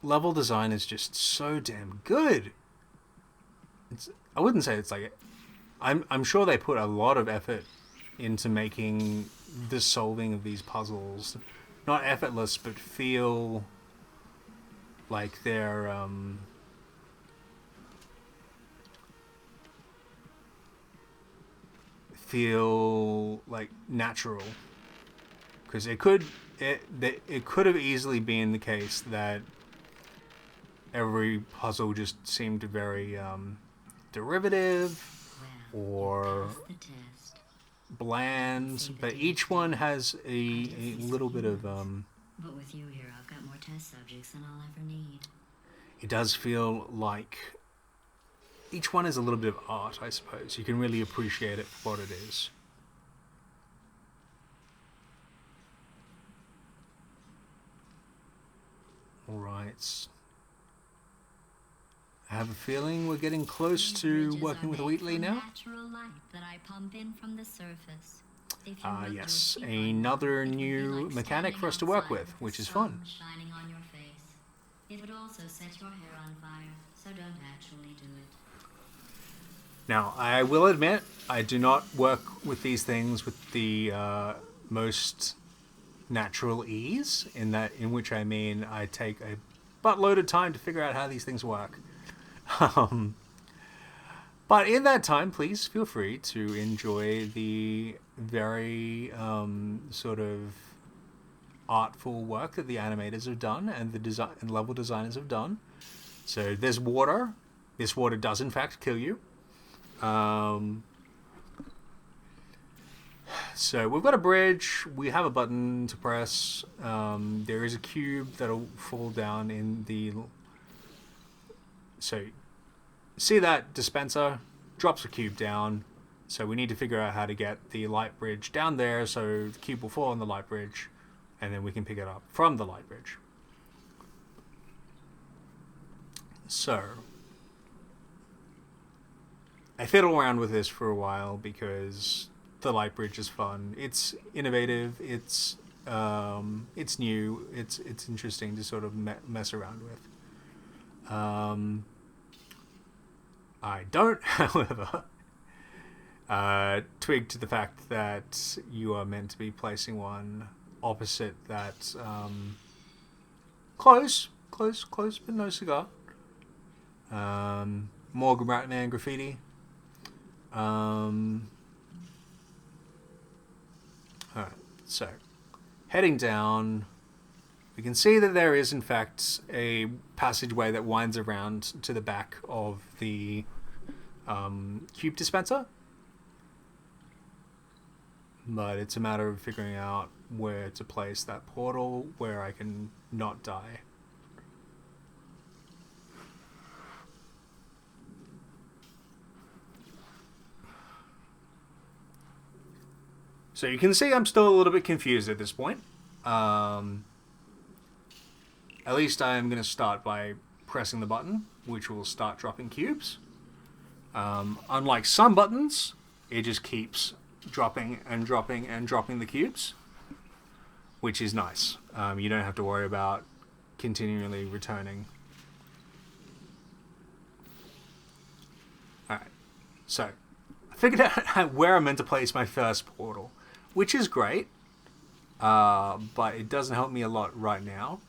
level design is just so damn good. I wouldn't say it's like... I'm sure they put a lot of effort into making the solving of these puzzles not effortless, but feel like they're feel like natural. Because it could have easily been the case that every puzzle just seemed very derivative or bland, but each one has a little bit of But with you here, I've got more test subjects than I'll ever need. it does feel like each one is a little bit of art, I suppose. You can really appreciate it for what it is. Alright. I have a feeling we're getting close to working with Wheatley now. Natural light that I pump in from the surface. If you rubbed your Yes, feet on it, another it would be new like mechanic for us to standing work outside with, the which is sun fun. Shining on your face. It would also set your hair on fire, so don't actually do it. Now, I will admit, I do not work with these things with the most natural ease, in which I mean I take a buttload of time to figure out how these things work. But in that time, please feel free to enjoy the very sort of artful work that the animators have done and the design and level designers have done. So there's water. This water does in fact kill you. So we've got a bridge. We have a button to press. There is a cube that'll fall down in the... So, see that dispenser? Drops a cube down. So we need to figure out how to get the light bridge down there so the cube will fall on the light bridge. And then we can pick it up from the light bridge. So... I fiddle around with this for a while because the light bridge is fun. It's innovative. It's new. It's interesting to sort of mess around with. I don't, however, twig to the fact that you are meant to be placing one opposite that close, but no cigar. More Ratman graffiti. Alright, so heading down, we can see that there is in fact a passageway that winds around to the back of the cube dispenser, but it's a matter of figuring out where to place that portal where I can not die. So you can see I'm still a little bit confused at this point. At least I am going to start by pressing the button, which will start dropping cubes. Unlike some buttons, it just keeps dropping and dropping and dropping the cubes, which is nice. You don't have to worry about continually returning. Alright, so I figured out where I'm meant to place my first portal, which is great, but it doesn't help me a lot right now.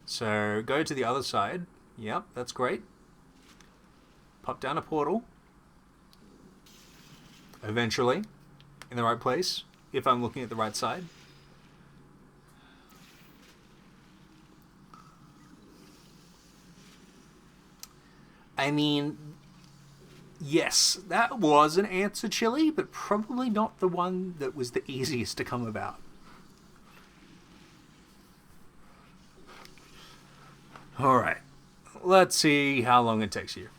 So go to the other side. Yep, that's great. Pop down a portal. Eventually, in the right place, if I'm looking at the right side. I mean, yes, that was an answer, Chili, but probably not the one that was the easiest to come about. Alright, let's see how long it takes you.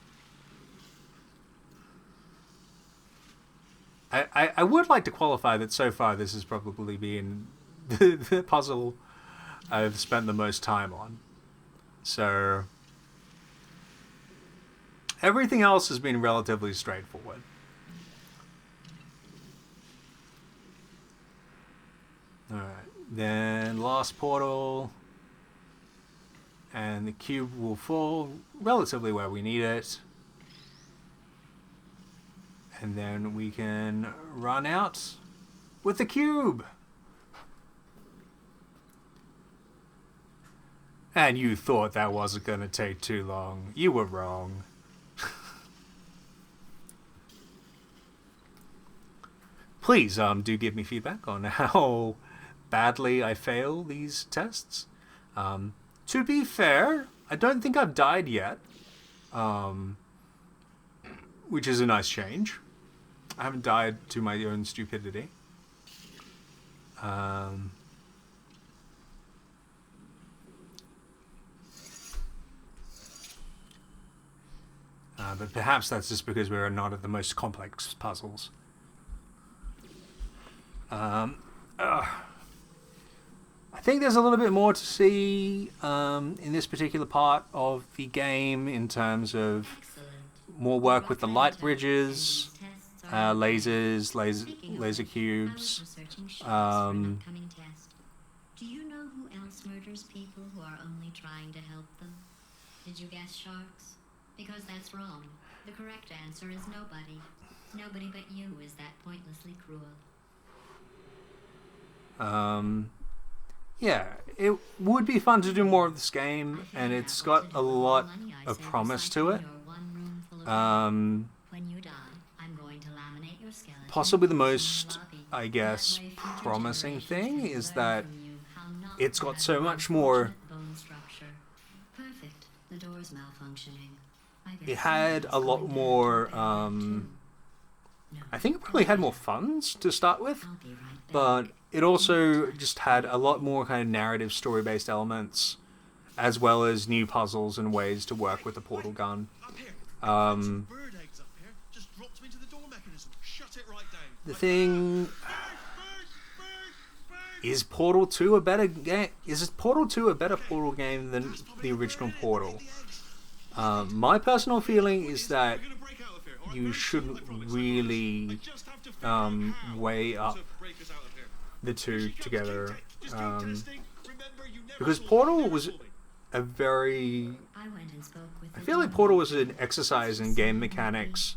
I would like to qualify that so far this has probably been the puzzle I've spent the most time on. So everything else has been relatively straightforward. Alright, then last portal, and the cube will fall relatively where we need it. And then we can run out with the cube. And you thought that wasn't going to take too long. You were wrong. Please do give me feedback on how badly I fail these tests. To be fair, I don't think I've died yet, which is a nice change. I haven't died to my own stupidity. But perhaps that's just because we're not at the most complex puzzles. I think there's a little bit more to see in this particular part of the game in terms of more work with the light bridges, lasers, laser cubes. Do you know who else murders people who are only trying to help them? Did you guess sharks? Because that's wrong. The correct answer is nobody. Nobody but you is that pointlessly cruel. Yeah, it would be fun to do more of this game, and it's got a lot of promise to it. When you die, I'm going to laminate your skeleton. Possibly the most, I guess, promising thing is that it's got so much more. Perfect. The door's malfunctioning. It had a lot more. I think it probably had more funds to start with, but it also just had a lot more kind of narrative, story-based elements, as well as new puzzles and ways to work with the portal gun. The thing is, Portal 2 a better game? Is Portal 2 a better Portal game than the original Portal? My personal feeling is that you shouldn't really weigh up the two together, because Portal was a very... I feel like Portal was an exercise in game mechanics,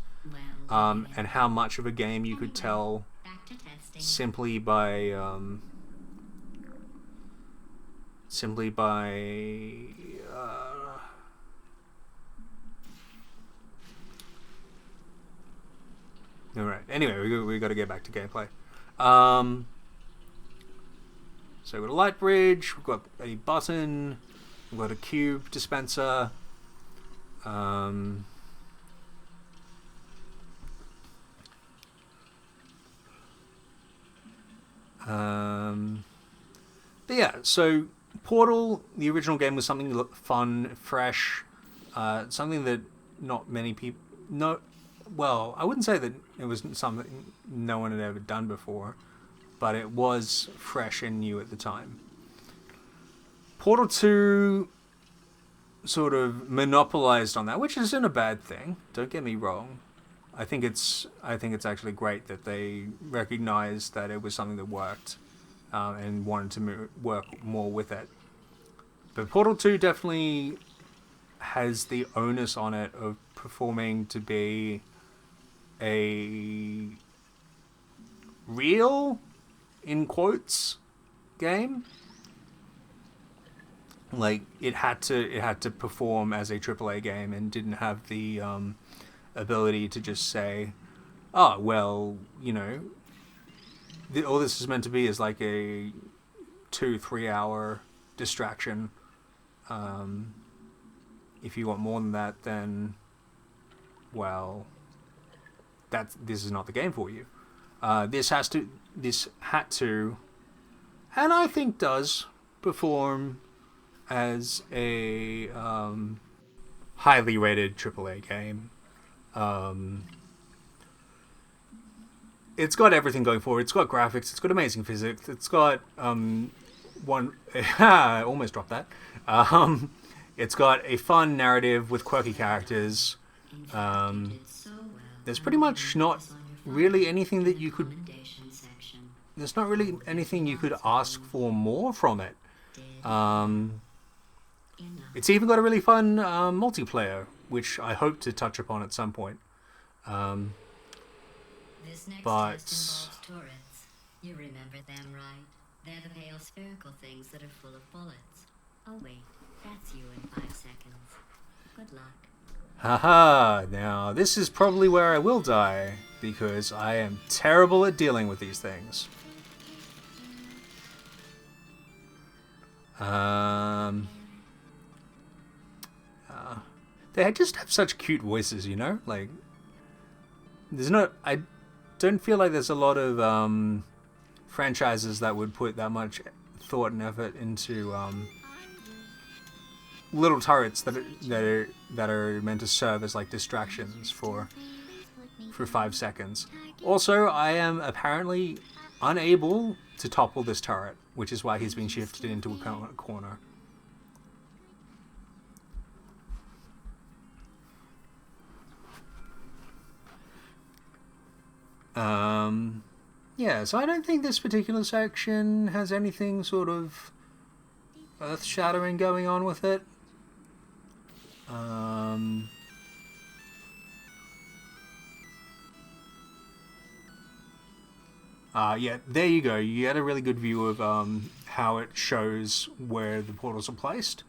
and how much of a game you could tell simply by Alright, anyway, we got to get back to gameplay. So we've got a light bridge, we've got a button, we've got a cube dispenser. But yeah, so Portal, the original game, was something that looked fun, fresh, something that not many people... Well, I wouldn't say that it was something no one had ever done before, but it was fresh and new at the time. Portal 2 sort of monopolized on that, which isn't a bad thing. Don't get me wrong. I think it's actually great that they recognized that it was something that worked, and wanted to work more with it. But Portal 2 definitely has the onus on it of performing to be a real, in quotes, game. Like, it had to perform as a AAA game and didn't have the ability to just say, oh, well, you know, all this is meant to be is like a 2-3 hour distraction. If you want more than that, then, well, this is not the game for you. This had to, and I think does, perform as a highly rated AAA game. it's got everything going for it. It's got graphics. It's got amazing physics. It's got I almost dropped that. It's got a fun narrative with quirky characters. There's pretty much not really anything that you could. There's not really anything you could ask for more from it. It's even got a really fun multiplayer, which I hope to touch upon at some point. This next But test involves turrets. You remember them, right? They're the pale spherical things that are full of bullets. Oh wait, that's you in 5 seconds. Good luck. haha, now this is probably where I will die, because I am terrible at dealing with these things. They just have such cute voices, you know? Like, I don't feel like there's a lot of franchises that would put that much thought and effort into little turrets that are meant to serve as like distractions for 5 seconds. Also, I am apparently unable to topple this turret, which is why he's been shifted into a corner. Yeah, so I don't think this particular section has anything sort of earth-shattering going on with it. Yeah, there you go. You get a really good view of how it shows where the portals are placed,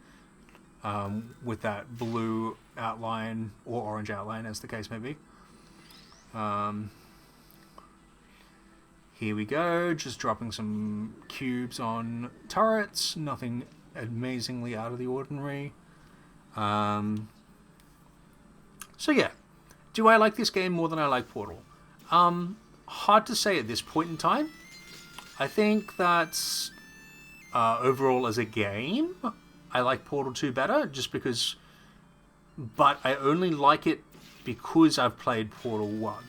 with that blue outline, or orange outline, as the case may be. Here we go, just dropping some cubes on turrets, nothing amazingly out of the ordinary. So yeah, do I like this game more than I like Portal? Hard to say at this point in time. I think that overall as a game, I like Portal 2 better, just because, but I only like it because I've played Portal 1.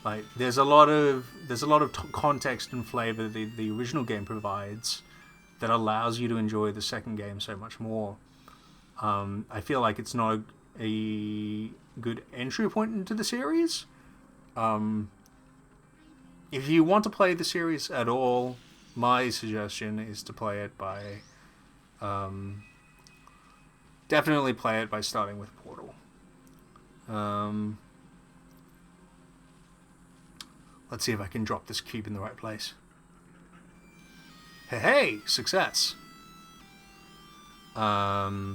Like, there's a lot of context and flavor the original game provides that allows you to enjoy the second game so much more. I feel like it's not a good entry point into the series. If you want to play the series at all, my suggestion is to play it by definitely play it by starting with Portal. Let's see if I can drop this cube in the right place. Hey, success. Yeah,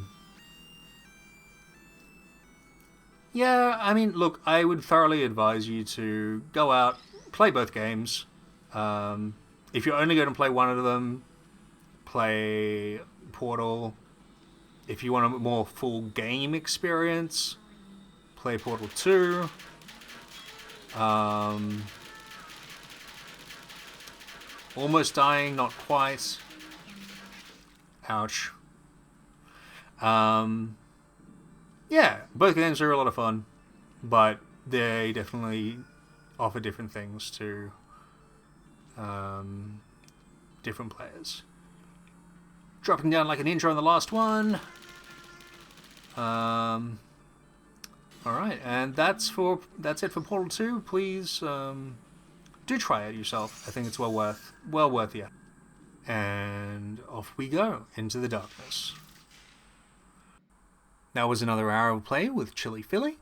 I mean, look, I would thoroughly advise you to go out, play both games. If you're only going to play one of them, play Portal. If you want a more full game experience, play Portal 2. Almost dying, not quite. Ouch. Yeah, both games are a lot of fun, but they definitely offer different things to different players. Dropping down like an intro on the last one. Alright, and that's it for Portal 2. Please do try it yourself. I think it's well worth the effort. And off we go into the darkness. That was another hour of play with Chili Philly.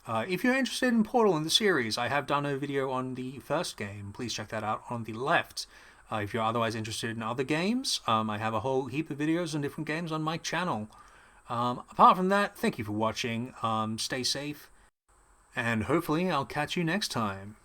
If you're interested in Portal in the series, I have done a video on the first game. Please check that out on the left. If you're otherwise interested in other games, I have a whole heap of videos on different games on my channel. Apart from that, thank you for watching. Stay safe, and hopefully I'll catch you next time.